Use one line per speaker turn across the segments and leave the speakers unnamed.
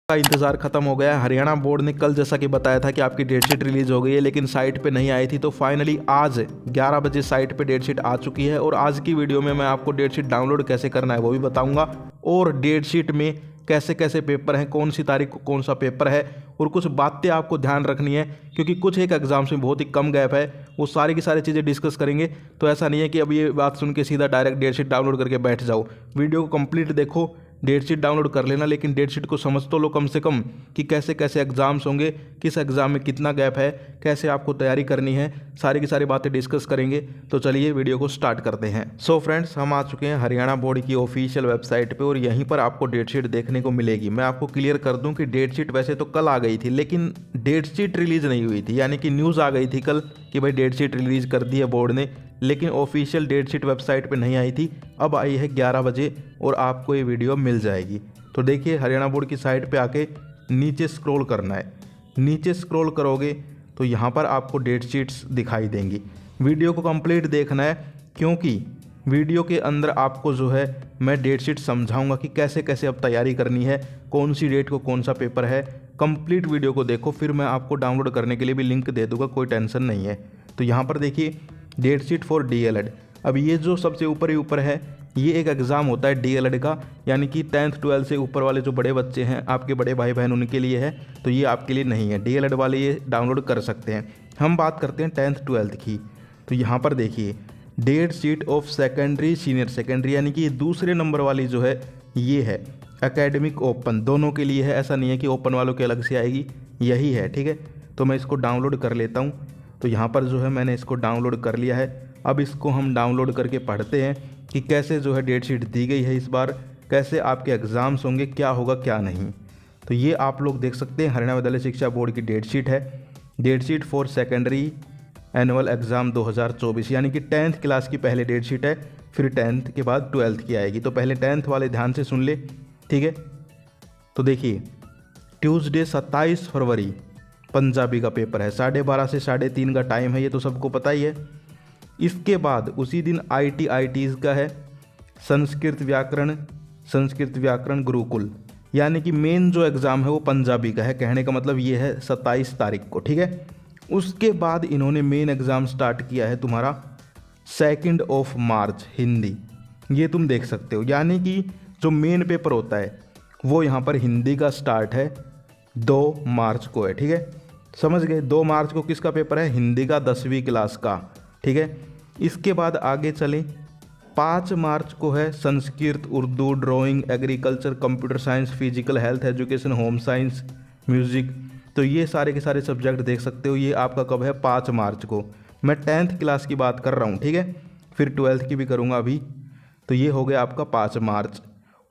का इंतज़ार खत्म हो गया है। हरियाणा बोर्ड ने कल जैसा कि बताया था कि आपकी डेट शीट रिलीज हो गई है, लेकिन साइट पे नहीं आई थी। तो फाइनली आज 11 बजे साइट पे डेट शीट आ चुकी है और आज की वीडियो में मैं आपको डेट शीट डाउनलोड कैसे करना है वो भी बताऊंगा, और डेट शीट में कैसे कैसे पेपर हैं, कौन सी तारीख को कौन सा पेपर है, और कुछ बातें आपको ध्यान रखनी है क्योंकि कुछ एक एग्जाम्स में बहुत ही कम गैप है। वो सारी की सारी चीज़ें डिस्कस करेंगे। तो ऐसा नहीं है कि अब ये बात सुन के सीधा डायरेक्ट डेट शीट डाउनलोड करके बैठ जाओ। वीडियो को कंप्लीट देखो, डेट शीट डाउनलोड कर लेना, लेकिन डेट शीट को समझ तो लो कम से कम कि कैसे कैसे एग्जाम्स होंगे, किस एग्जाम में कितना गैप है, कैसे आपको तैयारी करनी है, सारी की सारी बातें डिस्कस करेंगे। तो चलिए वीडियो को स्टार्ट करते हैं। सो फ्रेंड्स, हम आ चुके हैं हरियाणा बोर्ड की ऑफिशियल वेबसाइट पे और यहीं पर आपको डेट शीट देखने को मिलेगी। मैं आपको क्लियर कर दूं कि डेट शीट वैसे तो कल आ गई थी, लेकिन डेट शीट रिलीज नहीं हुई थी, यानी कि न्यूज़ आ गई थी कल कि भाई डेट शीट रिलीज कर दी है बोर्ड ने, लेकिन ऑफिशियल डेट शीट वेबसाइट पे नहीं आई थी। अब आई है 11 बजे और आपको ये वीडियो मिल जाएगी। तो देखिए, हरियाणा बोर्ड की साइट पे आके नीचे स्क्रॉल करना है। नीचे स्क्रॉल करोगे तो यहाँ पर आपको डेट शीट्स दिखाई देंगी। वीडियो को कंप्लीट देखना है क्योंकि वीडियो के अंदर आपको जो है मैं डेट शीट समझाऊंगा कि कैसे कैसे अब तैयारी करनी है, कौन सी डेट को कौन सा पेपर है। कंप्लीट वीडियो को देखो, फिर मैं आपको डाउनलोड करने के लिए भी लिंक दे दूंगा, कोई टेंशन नहीं है। तो यहाँ पर देखिए, डेट शीट फॉर DLED। अब ये जो सबसे ऊपर ही ऊपर है, ये एक एग्ज़ाम होता है DLED का, यानी कि 10th 12th से ऊपर वाले जो बड़े बच्चे हैं, आपके बड़े भाई बहन, उनके लिए है। तो ये आपके लिए नहीं है, DLED वाले ये डाउनलोड कर सकते हैं। हम बात करते हैं 10th 12th की। तो यहाँ पर देखिए, date sheet of secondary senior secondary, यानी कि दूसरे नंबर वाली जो है ये है एकेडमिक ओपन, दोनों के लिए है। ऐसा नहीं है कि ओपन वालों के अलग से आएगी, यही है, ठीक है। तो मैं इसको डाउनलोड कर लेता हूँ। तो यहाँ पर जो है मैंने इसको डाउनलोड कर लिया है। अब इसको हम डाउनलोड करके पढ़ते हैं कि कैसे जो है डेट शीट दी गई है इस बार, कैसे आपके एग्ज़ाम्स होंगे, क्या होगा क्या नहीं। तो ये आप लोग देख सकते हैं, हरियाणा विद्यालय शिक्षा बोर्ड की डेट शीट है। Date sheet for secondary annual exam 2024, यानी कि 10th क्लास की पहले डेट शीट है, फिर 10th के बाद 12th की आएगी। तो पहले 10th वाले ध्यान से सुन ले, ठीक है। तो देखिए, ट्यूसडे 27 फरवरी पंजाबी का पेपर है, 12:30 से 3:30 का टाइम है, ये तो सबको पता ही है। इसके बाद उसी दिन ITs का है, संस्कृत व्याकरण गुरुकुल, यानी कि मेन जो एग्ज़ाम है वो पंजाबी का है। कहने का मतलब ये है 27 तारीख को, ठीक है। उसके बाद इन्होंने मेन एग्ज़ाम स्टार्ट किया है तुम्हारा 2 मार्च हिंदी, ये तुम देख सकते हो। यानी कि जो मेन पेपर होता है वो यहाँ पर हिंदी का स्टार्ट है 2 मार्च को है, ठीक है। समझ गए, 2 मार्च को किसका पेपर है? हिंदी का 10वीं क्लास का, ठीक है। इसके बाद आगे चलें, 5 मार्च को है Sanskrit, Urdu, drawing, agriculture, computer science, physical, health education, home science, music. तो ये सारे के सारे सब्जेक्ट देख सकते हो। ये आपका कब है? 5 मार्च को। मैं 10th क्लास की बात कर रहा हूँ, ठीक है, फिर 12th की भी करूँगा अभी। तो ये हो गया आपका 5 मार्च।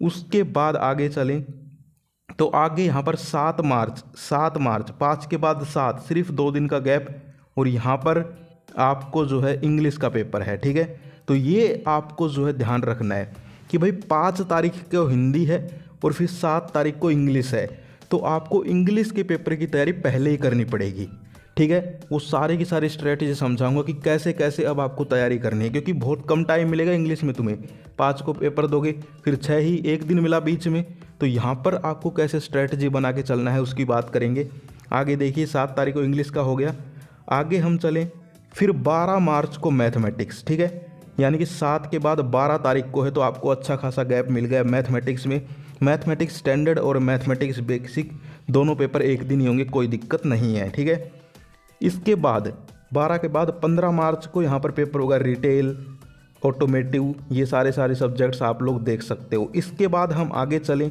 उसके बाद आगे चलें तो आगे यहाँ पर 7 मार्च, 5 के बाद 7, सिर्फ 2 दिन का गैप, और यहाँ पर आपको जो है इंग्लिश का पेपर है, ठीक है। तो ये आपको जो है ध्यान रखना है कि भाई 5 तारीख को हिंदी है और फिर 7 तारीख को इंग्लिश है। तो आपको इंग्लिश के पेपर की तैयारी पहले ही करनी पड़ेगी, ठीक है। वो सारी की सारी स्ट्रेटेजी समझाऊंगा कि कैसे कैसे अब आपको तैयारी करनी है, क्योंकि बहुत कम टाइम मिलेगा इंग्लिश में तुम्हें। 5 को पेपर दोगे, फिर 6 ही, एक दिन मिला बीच में। तो यहाँ पर आपको कैसे स्ट्रेटजी बना के चलना है उसकी बात करेंगे। आगे देखिए, 7 तारीख को इंग्लिश का हो गया। आगे हम चलें, फिर 12 मार्च को मैथमेटिक्स, ठीक है, यानी कि 7 के बाद 12 तारीख को है। तो आपको अच्छा खासा गैप मिल गया मैथमेटिक्स में। मैथमेटिक्स स्टैंडर्ड और मैथमेटिक्स बेसिक दोनों पेपर एक दिन ही होंगे, कोई दिक्कत नहीं है, ठीक है। इसके बाद 12 के बाद 15 मार्च को यहाँ पर पेपर होगा रिटेल, ऑटोमेटिव, ये सारे सब्जेक्ट्स आप लोग देख सकते हो। इसके बाद हम आगे चलें,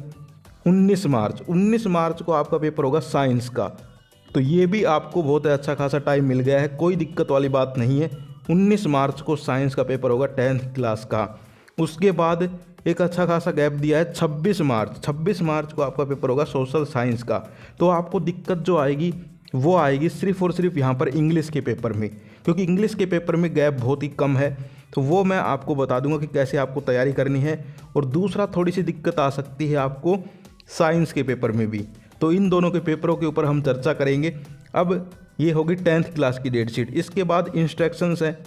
19 मार्च को आपका पेपर होगा साइंस का। तो ये भी आपको बहुत अच्छा खासा टाइम मिल गया है, कोई दिक्कत वाली बात नहीं है। 19 मार्च को साइंस का पेपर होगा 10th क्लास का। उसके बाद एक अच्छा खासा गैप दिया है 26 मार्च को आपका पेपर होगा सोशल साइंस का। तो आपको दिक्कत जो आएगी वो आएगी सिर्फ और सिर्फ यहाँ पर इंग्लिश के पेपर में, क्योंकि इंग्लिश के पेपर में गैप बहुत ही कम है। तो वो मैं आपको बता दूंगा कि कैसे आपको तैयारी करनी है। और दूसरा, थोड़ी सी दिक्कत आ सकती है आपको साइंस के पेपर में भी। तो इन दोनों के पेपरों के ऊपर हम चर्चा करेंगे। अब ये होगी 10th क्लास की डेट शीट। इसके बाद इंस्ट्रक्शंस है,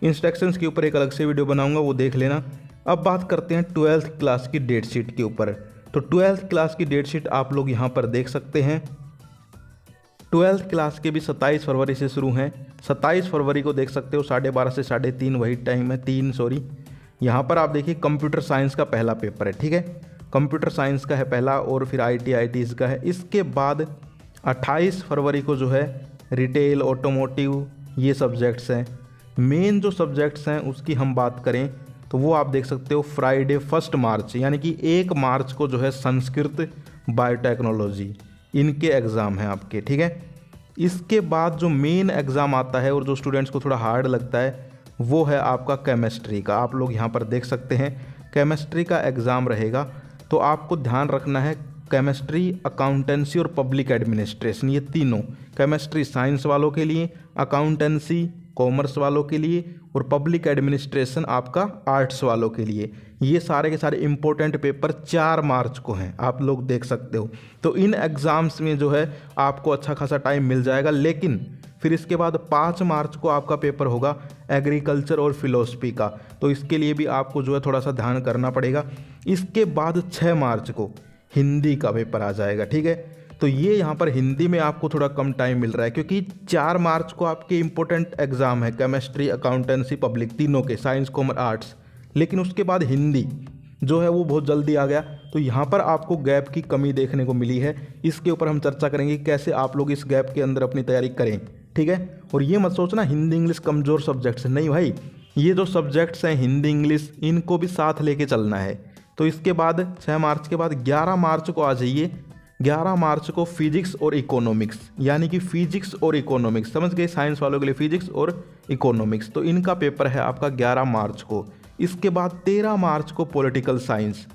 इंस्ट्रक्शंस के ऊपर एक अलग से वीडियो बनाऊंगा, वो देख लेना। अब बात करते हैं 12th क्लास की डेट शीट के ऊपर। तो 12th क्लास की डेट शीट आप लोग यहाँ पर देख सकते हैं। 12th क्लास के भी 27 फरवरी से शुरू हैं। 27 फरवरी को देख सकते हो 12:30 से 3:30 वही टाइम है, 3 सॉरी। यहाँ पर आप देखिए कंप्यूटर साइंस का पहला पेपर है, ठीक है, कंप्यूटर साइंस का है पहला, और फिर ITs का है। इसके बाद 28 फरवरी को जो है रिटेल, ऑटोमोटिव, ये सब्जेक्ट्स हैं। मेन जो सब्जेक्ट्स हैं उसकी हम बात करें तो वो आप देख सकते हो फ्राइडे 1 मार्च यानी कि 1 मार्च को जो है संस्कृत, बायोटेक्नोलॉजी, इनके एग्ज़ाम हैं आपके, ठीक है। इसके बाद जो मेन एग्ज़ाम आता है और जो स्टूडेंट्स को थोड़ा हार्ड लगता है वो है आपका केमिस्ट्री का। आप लोग यहाँ पर देख सकते हैं केमिस्ट्री का एग्ज़ाम रहेगा। तो आपको ध्यान रखना है केमिस्ट्री, अकाउंटेंसी और पब्लिक एडमिनिस्ट्रेशन, ये तीनों, केमिस्ट्री साइंस वालों के लिए, अकाउंटेंसी कॉमर्स वालों के लिए और पब्लिक एडमिनिस्ट्रेशन आपका आर्ट्स वालों के लिए, ये सारे के सारे इंपॉर्टेंट पेपर 4 मार्च को हैं, आप लोग देख सकते हो। तो इन एग्ज़ाम्स में जो है आपको अच्छा खासा टाइम मिल जाएगा। लेकिन फिर इसके बाद 5 मार्च को आपका पेपर होगा एग्रीकल्चर और फिलोसफी का, तो इसके लिए भी आपको जो है थोड़ा सा ध्यान करना पड़ेगा। इसके बाद 6 मार्च को हिंदी का पेपर आ जाएगा, ठीक है। तो ये यहाँ पर हिंदी में आपको थोड़ा कम टाइम मिल रहा है क्योंकि 4 मार्च को आपके इंपॉर्टेंट एग्जाम है केमिस्ट्री, अकाउंटेंसी, पब्लिक, तीनों के, साइंस, कॉमर्स, आर्ट्स। लेकिन उसके बाद हिंदी जो है वो बहुत जल्दी आ गया, तो यहाँ पर आपको गैप की कमी देखने को मिली है। इसके ऊपर हम चर्चा करेंगे कैसे आप लोग इस गैप के अंदर अपनी तैयारी करें, ठीक है। और ये मत सोचना हिंदी इंग्लिश कमज़ोर सब्जेक्ट्स है, नहीं भाई, ये जो सब्जेक्ट्स हैं हिंदी इंग्लिश, इनको भी साथ लेके चलना है। तो इसके बाद 6 मार्च के बाद 11 मार्च को आ जाइए। 11 मार्च को फिजिक्स और इकोनॉमिक्स, यानी कि फिजिक्स और इकोनॉमिक्स, समझ गए, साइंस वालों के लिए फिजिक्स और इकोनॉमिक्स, तो इनका पेपर है आपका 11 मार्च को। इसके बाद 13 मार्च को पॉलिटिकल साइंस,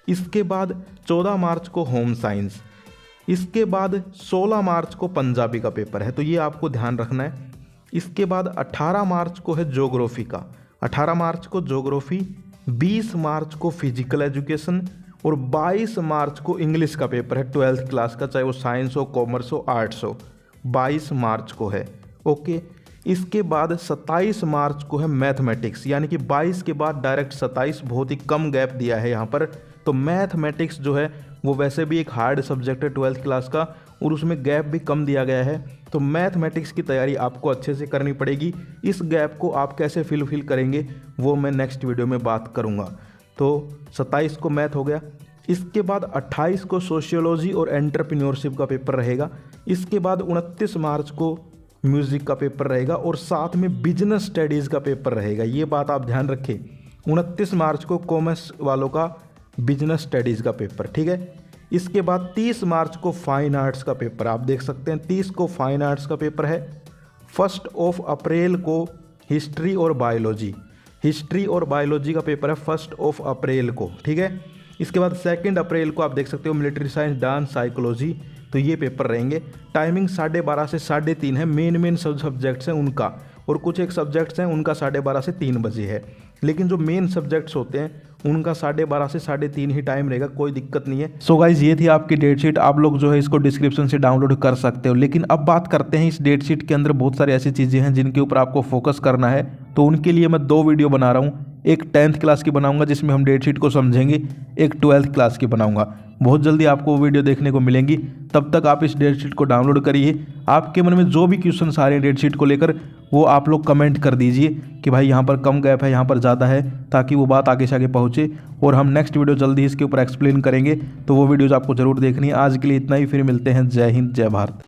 इसके बाद 14 मार्च को होम साइंस, इसके बाद 16 मार्च को पंजाबी का पेपर है, तो ये आपको ध्यान रखना है। इसके बाद 18 मार्च को है ज्योग्राफी का, 18 मार्च को ज्योग्राफी, 20 मार्च को फिजिकल एजुकेशन और 22 मार्च को इंग्लिश का पेपर है 12th क्लास का, चाहे वो साइंस हो, कॉमर्स हो, आर्ट्स हो, 22 मार्च को है, ओके। इसके बाद 27 मार्च को है मैथमेटिक्स, यानी कि 22 के बाद डायरेक्ट 27, बहुत ही कम गैप दिया है यहाँ पर। तो मैथमेटिक्स जो है वो वैसे भी एक हार्ड सब्जेक्ट है 12th क्लास का और उसमें गैप भी कम दिया गया है, तो मैथमेटिक्स की तैयारी आपको अच्छे से करनी पड़ेगी। इस गैप को आप कैसे फिल करेंगे वो मैं नेक्स्ट वीडियो में बात करूँगा। तो 27 को मैथ हो गया। इसके बाद 28 को सोशियोलॉजी और एंटरप्रेन्योरशिप का पेपर रहेगा। इसके बाद 29 मार्च को म्यूज़िक का पेपर रहेगा और साथ में बिजनेस स्टडीज़ का पेपर रहेगा, ये बात आप ध्यान रखें। 29 मार्च को कॉमर्स वालों का बिजनेस स्टडीज़ का पेपर, ठीक है। इसके बाद 30 मार्च को फाइन आर्ट्स का पेपर, आप देख सकते हैं 30 को फाइन आर्ट्स का पेपर है। 1 अप्रैल को हिस्ट्री और बायोलॉजी, हिस्ट्री और बायोलॉजी का पेपर है 1 अप्रैल को, ठीक है। इसके बाद 2 अप्रैल को आप देख सकते हो मिलिट्री साइंस, डांस, साइकोलॉजी, तो ये पेपर रहेंगे। टाइमिंग 12:30 से 3:30 है, मेन सब्जेक्ट्स हैं उनका, और कुछ एक सब्जेक्ट्स हैं उनका 12:30 से 3 बजे है। लेकिन जो मेन सब्जेक्ट्स होते हैं उनका 12:30 से 3:30 ही टाइम रहेगा, कोई दिक्कत नहीं है। सो गाइज ये थी आपकी डेट शीट, आप लोग जो है इसको डिस्क्रिप्शन से डाउनलोड कर सकते हो। लेकिन अब बात करते हैं इस डेट शीट के अंदर बहुत सारी ऐसी चीज़ें हैं जिनके ऊपर आपको फोकस करना है, तो उनके लिए मैं 2 वीडियो बना रहा हूँ। एक 10th क्लास की बनाऊंगा जिसमें हम डेट शीट को समझेंगे, एक 12th क्लास की बनाऊंगा। बहुत जल्दी आपको वो वीडियो देखने को मिलेंगी। तब तक आप इस डेट शीट को डाउनलोड करिए। आपके मन में जो भी क्वेश्चन आ रहे हैं डेट शीट को लेकर वो आप लोग कमेंट कर दीजिए कि भाई यहाँ पर कम गैप है, यहाँ पर ज़्यादा है, ताकि वो बात आगे से आगे पहुँचे। और हम नेक्स्ट वीडियो जल्दी ही इसके ऊपर एक्सप्लेन करेंगे, तो वो वीडियोज़ आपको ज़रूर देखनी है। आज के लिए इतना ही, फिर मिलते हैं। जय हिंद, जय भारत।